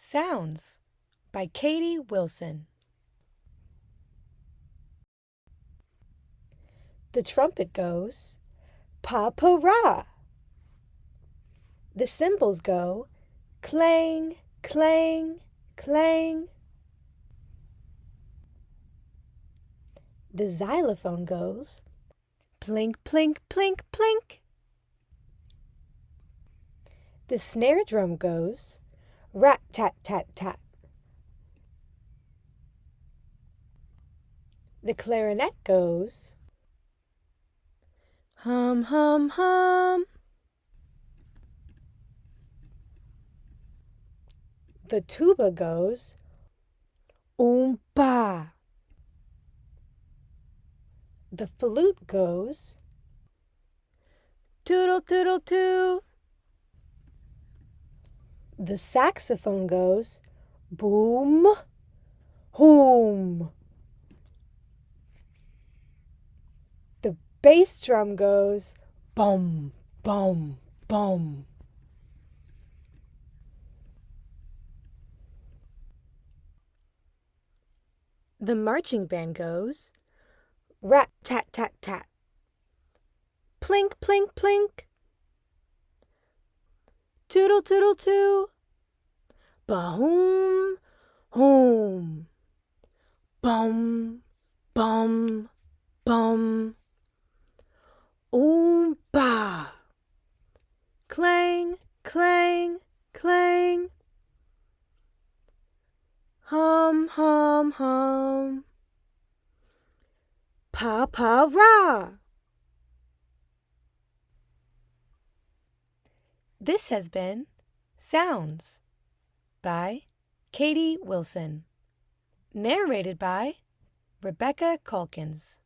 Sounds by Katie Wilson. The trumpet goes pa-pa-ra. The cymbals go clang, clang, clang. The xylophone goes plink, plink, plink, plink. The snare drum goes rat, tat, tat, tat. The clarinet goes hum, hum, hum. The tuba goes oompa. The flute goes toodle, toodle, too. The saxophone goes boom, hoom. The bass drum goes bum, bum, bum. The marching band goes rat, tat, tat, tat. Plink, plink, plink. Toodle, toodle, too. Ba-hoom, hoom. Bum, bum, bum. Oompa. Clang, clang, clang. Hum, hum, hum. Pa-pa-ra. This has been Sounds by Katie Wilson. Narrated by Rebecca Calkins.